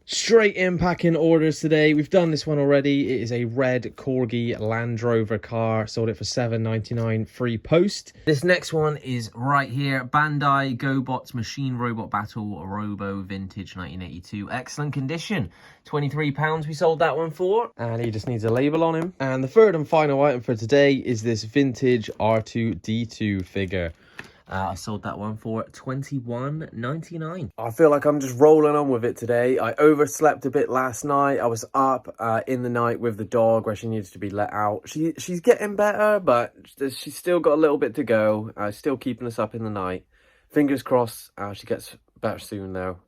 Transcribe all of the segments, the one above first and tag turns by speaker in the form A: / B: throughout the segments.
A: Straight in packing orders today. We've done this one already. It is a red Corgi Land Rover car. Sold it for $7.99 free post. This next one is right here. Bandai GoBots Machine Robot Battle Robo Vintage 1982. Excellent condition. £23 we sold that one for. And he just needs a label on him. And the third and final item for today is this vintage R2-D2 figure. I sold that one for $21.99. I feel like I'm just rolling on with it today. I overslept a bit last night. I was up in the night with the dog where she needed to be let out. She's getting better, but she's still got a little bit to go. Still keeping us up in the night. Fingers crossed she gets better soon though,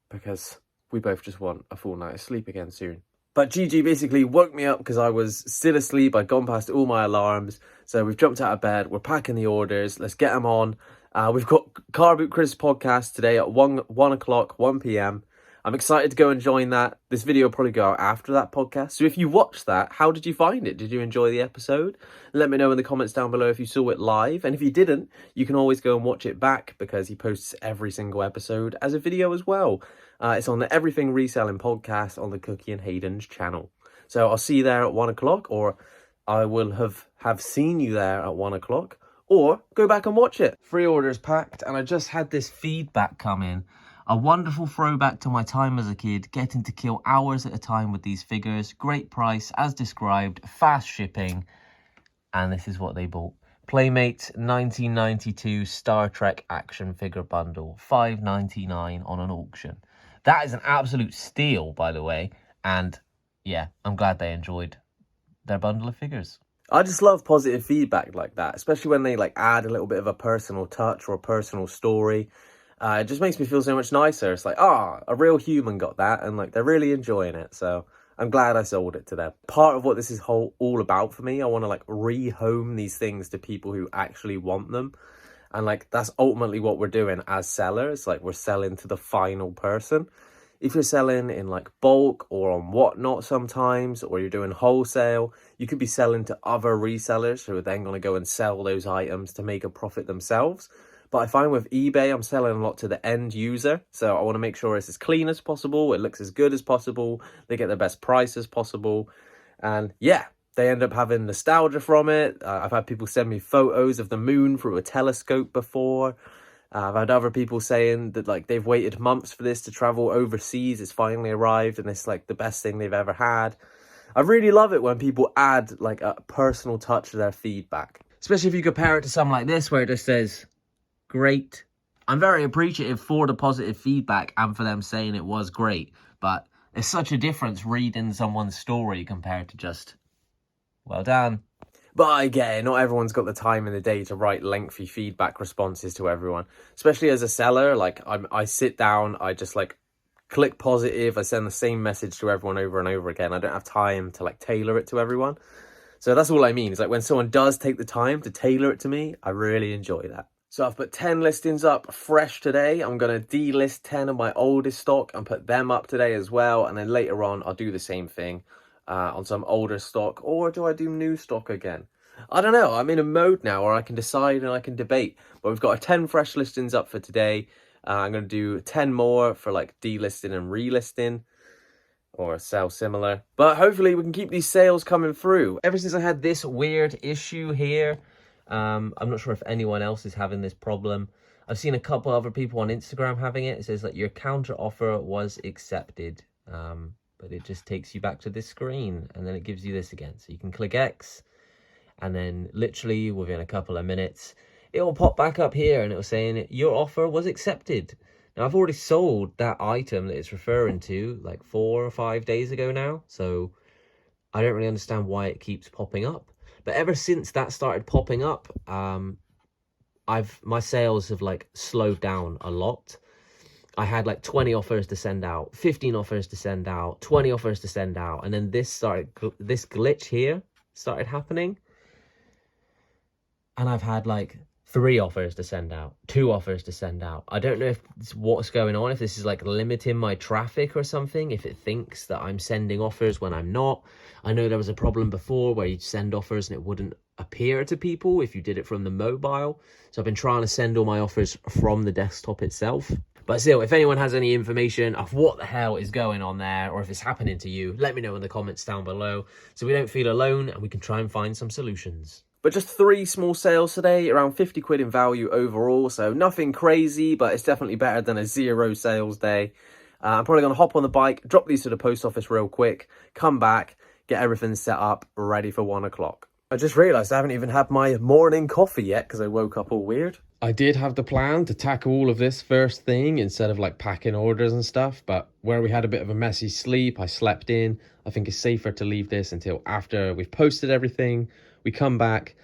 A: because we both just want a full night of sleep again soon. But Gigi basically woke me up because I was still asleep. I'd gone past all my alarms. So we've jumped out of bed. We're packing the orders. Let's get them on. We've got Car Boot Chris podcast today at 1 o'clock, 1 p.m. I'm excited to go and join that. This video will probably go out after that podcast. So if you watched that, how did you find it? Did you enjoy the episode? Let me know in the comments down below if you saw it live. And if you didn't, you can always go and watch it back because he posts every single episode as a video as well. It's on the Everything Reselling Podcast on the Cookie and Hayden's channel. So I'll see you there at 1 o'clock, or I will have seen you there at 1 o'clock, or go back and watch it. 3 orders packed, and I just had this feedback come in. A wonderful throwback to my time as a kid, getting to kill hours at a time with these figures. Great price, as described, fast shipping, and this is what they bought. Playmate 1992 Star Trek action figure bundle, $5.99 on an auction. That is an absolute steal, by the way, and yeah, I'm glad they enjoyed their bundle of figures. I just love positive feedback like that, especially when they add a little bit of a personal touch or a personal story. It just makes me feel so much nicer. It's like, a real human got that, and they're really enjoying it. So I'm glad I sold it to them. Part of what this is all about for me, I want to rehome these things to people who actually want them. And that's ultimately what we're doing as sellers. We're selling to the final person. If you're selling in bulk or on whatnot sometimes, or you're doing wholesale, you could be selling to other resellers who are then going to go and sell those items to make a profit themselves. But I find with eBay, I'm selling a lot to the end user. So I want to make sure it's as clean as possible. It looks as good as possible. They get the best price as possible. And yeah, they end up having nostalgia from it. I've had people send me photos of the moon through a telescope before. I've had other people saying that they've waited months for this to travel overseas. It's finally arrived and it's the best thing they've ever had. I really love it when people add a personal touch to their feedback. Especially if you compare it to something like this where it just says, great. I'm very appreciative for the positive feedback and for them saying it was great. But there's such a difference reading someone's story compared to just, well done. But I get it, not everyone's got the time in the day to write lengthy feedback responses to everyone. Especially as a seller, I sit down, I just click positive, I send the same message to everyone over and over again. I don't have time to tailor it to everyone. So that's all I mean. It's when someone does take the time to tailor it to me, I really enjoy that. So I've put 10 listings up fresh today. I'm going to delist 10 of my oldest stock and put them up today as well. And then later on, I'll do the same thing on some older stock. Or do I do new stock again? I don't know. I'm in a mode now where I can decide and I can debate. But we've got 10 fresh listings up for today. I'm going to do 10 more for delisting and relisting. Or sell similar. But hopefully we can keep these sales coming through. Ever since I had this weird issue here, I'm not sure if anyone else is having this problem. I've seen a couple other people on Instagram having it. It says your counter offer was accepted. But it just takes you back to this screen and then it gives you this again. So you can click X and then literally within a couple of minutes, it will pop back up here and it will saying your offer was accepted. Now I've already sold that item that it's referring to 4 or 5 days ago now. So I don't really understand why it keeps popping up. But ever since that started popping up, my sales have slowed down a lot. I had 20 offers to send out, 15 offers to send out, 20 offers to send out, and then this glitch here started happening. And I've had 3 offers to send out, 2 offers to send out. I don't know if it's what's going on, if this is limiting my traffic or something, if it thinks that I'm sending offers when I'm not. I know there was a problem before where you'd send offers and it wouldn't appear to people if you did it from the mobile. So I've been trying to send all my offers from the desktop itself. But still, if anyone has any information of what the hell is going on there, or if it's happening to you, let me know in the comments down below so we don't feel alone and we can try and find some solutions. But just 3 small sales today, around 50 quid in value overall, so nothing crazy, but it's definitely better than a 0 sales day. I'm probably going to hop on the bike, drop these to the post office real quick, come back, get everything set up, ready for 1 o'clock. I just realised I haven't even had my morning coffee yet because I woke up all weird. I did have the plan to tackle all of this first thing instead of like packing orders and stuff, but where we had a bit of a messy sleep, I slept in. I think it's safer to leave this until after we've posted everything. We come back.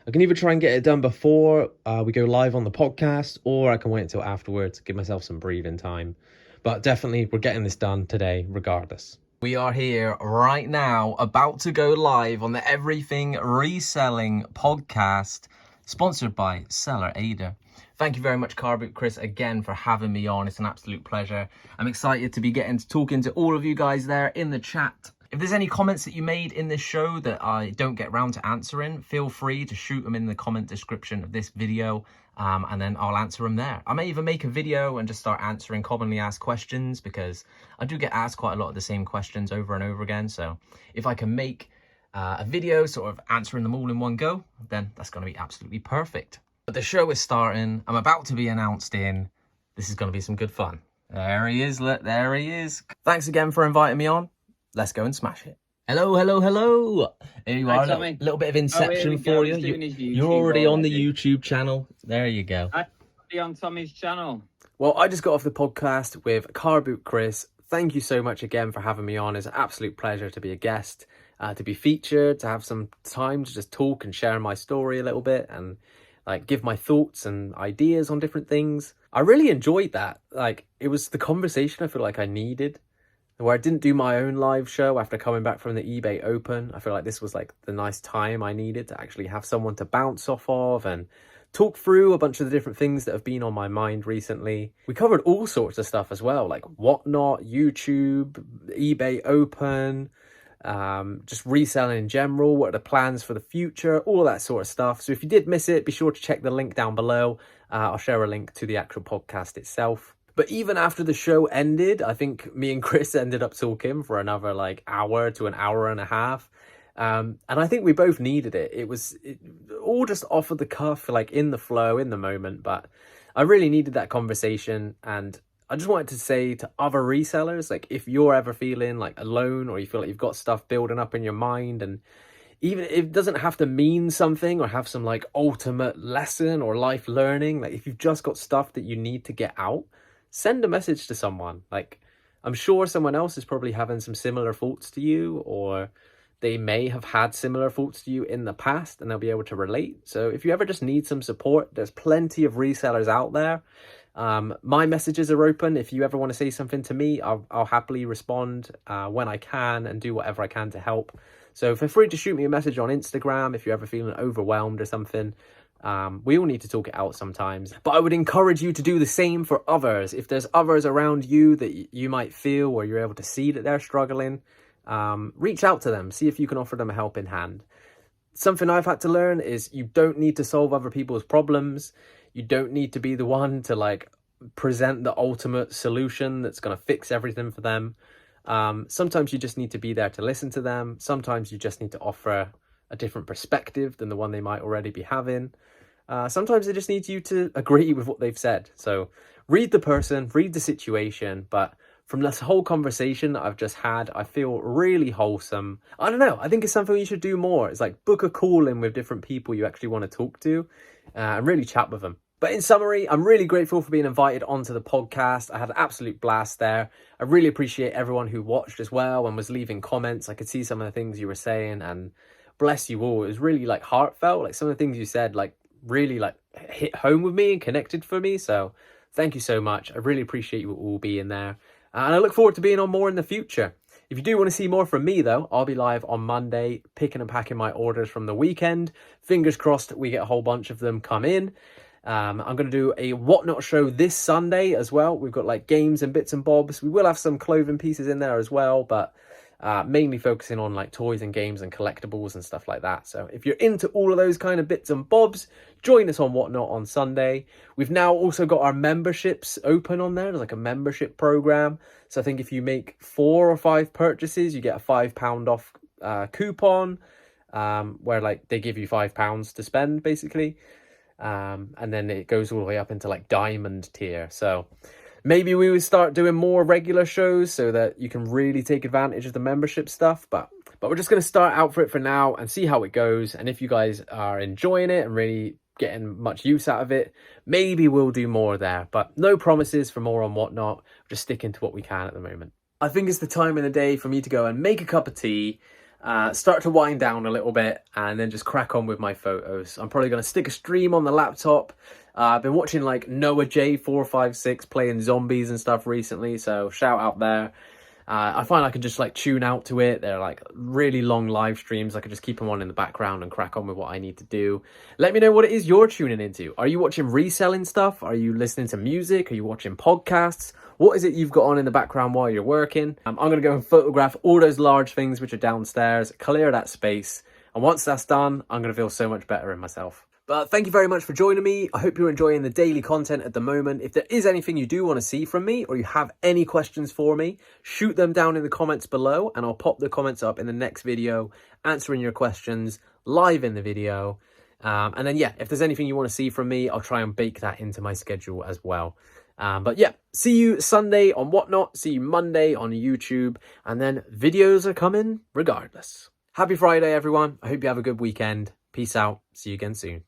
A: I can either try and get it done before we go live on the podcast, or I can wait until afterwards, give myself some breathing time. But definitely, we're getting this done today, regardless. We are here right now, about to go live on the Everything Reselling Podcast, sponsored by Seller Ada. Thank you very much, Car Boot Chris, again for having me on. It's an absolute pleasure. I'm excited to be talking to all of you guys there in the chat. If there's any comments that you made in this show that I don't get round to answering, feel free to shoot them in the comment description of this video, and then I'll answer them there. I may even make a video and just start answering commonly asked questions, because I do get asked quite a lot of the same questions over and over again. So if I can make a video sort of answering them all in one go, then that's going to be absolutely perfect. But the show is starting. I'm about to be announced in. This is going to be some good fun. There he is. Look, there he is. Thanks again for inviting me on. Let's go and smash it. Hello, hello, hello. Here you are. A little bit of inception for you. You're already on the YouTube channel. There you go.
B: I'm already on Tommy's channel.
A: Well, I just got off the podcast with Car Boot Chris. Thank you so much again for having me on. It's an absolute pleasure to be a guest, to be featured, to have some time to just talk and share my story a little bit and like give my thoughts and ideas on different things. I really enjoyed that. Like, it was the conversation I feel like I needed. Where I didn't do my own live show after coming back from the eBay Open. I feel like this was like the nice time I needed to actually have someone to bounce off of and talk through a bunch of the different things that have been on my mind recently. We covered all sorts of stuff as well, like Whatnot, YouTube, eBay Open, just reselling in general, what are the plans for the future, all of that sort of stuff. So if you did miss it, be sure to check the link down below. I'll share a link to the actual podcast itself. But even after the show ended, I think me and Chris ended up talking for another like hour to an hour and a half. And I think we both needed it. It was all just off of the cuff, like in the flow, in the moment. But I really needed that conversation. And I just wanted to say to other resellers, like if you're ever feeling like alone, or you feel like you've got stuff building up in your mind, and even it doesn't have to mean something or have some like ultimate lesson or life learning, like if you've just got stuff that you need to get out, send a message to someone. Like, I'm sure someone else is probably having some similar thoughts to you, or they may have had similar thoughts to you in the past and they'll be able to relate. So if you ever just need some support, there's plenty of resellers out there. My messages are open. If you ever want to say something to me, I'll happily respond when I can and do whatever I can to help. So feel free to shoot me a message on Instagram if you're ever feeling overwhelmed or something. We all need to talk it out sometimes, but I would encourage you to do the same for others. If there's others around you that you might feel, or you're able to see that they're struggling, reach out to them, see if you can offer them a helping hand. Something I've had to learn is you don't need to solve other people's problems. You don't need to be the one to like present the ultimate solution that's going to fix everything for them. Sometimes you just need to be there to listen to them. Sometimes you just need to offer a different perspective than the one they might already be having. Sometimes they just need you to agree with what they've said. So read the person, read the situation. But from this whole conversation that I've just had, I feel really wholesome. I don't know. I think it's something you should do more. It's like book a call in with different people you actually want to talk to and really chat with them. But in summary, I'm really grateful for being invited onto the podcast. I had an absolute blast there. I really appreciate everyone who watched as well and was leaving comments. I could see some of the things you were saying, and bless you all. It was really like heartfelt. Like some of the things you said like really like hit home with me and connected for me. So thank you so much. I really appreciate you all being there. And I look forward to being on more in the future. If you do want to see more from me though, I'll be live on Monday, picking and packing my orders from the weekend. Fingers crossed we get a whole bunch of them come in. I'm going to do a Whatnot show this Sunday as well. We've got like games and bits and bobs. We will have some clothing pieces in there as well, but mainly focusing on like toys and games and collectibles and stuff like that. So if you're into all of those kind of bits and bobs, join us on Whatnot on Sunday. We've now also got our memberships open on there. There's like a membership program. So I think if you make 4 or 5 purchases, you get a £5 off coupon, where like they give you £5 to spend basically. And then it goes all the way up into like diamond tier. So maybe we would start doing more regular shows so that you can really take advantage of the membership stuff. But we're just going to start out for it for now and see how it goes. And if you guys are enjoying it and really getting much use out of it, maybe we'll do more there. But no promises for more on Whatnot. We're just sticking to what we can at the moment. I think it's the time of the day for me to go and make a cup of tea, start to wind down a little bit, and then just crack on with my photos. I'm probably going to stick a stream on the laptop. I've been watching like Noah J456 playing zombies and stuff recently, so shout out there. I find I can just like tune out to it. They're like really long live streams. I can just keep them on in the background and crack on with what I need to do. Let me know what it is you're tuning into. Are you watching reselling stuff? Are you listening to music? Are you watching podcasts? What is it you've got on in the background while you're working? I'm going to go and photograph all those large things which are downstairs, clear that space. And once that's done, I'm going to feel so much better in myself. But thank you very much for joining me. I hope you're enjoying the daily content at the moment. If there is anything you do want to see from me, or you have any questions for me, shoot them down in the comments below and I'll pop the comments up in the next video, answering your questions live in the video. And then, yeah, if there's anything you want to see from me, I'll try and bake that into my schedule as well. But yeah, see you Sunday on Whatnot, see you Monday on YouTube, and then videos are coming regardless. Happy Friday, everyone. I hope you have a good weekend. Peace out. See you again soon.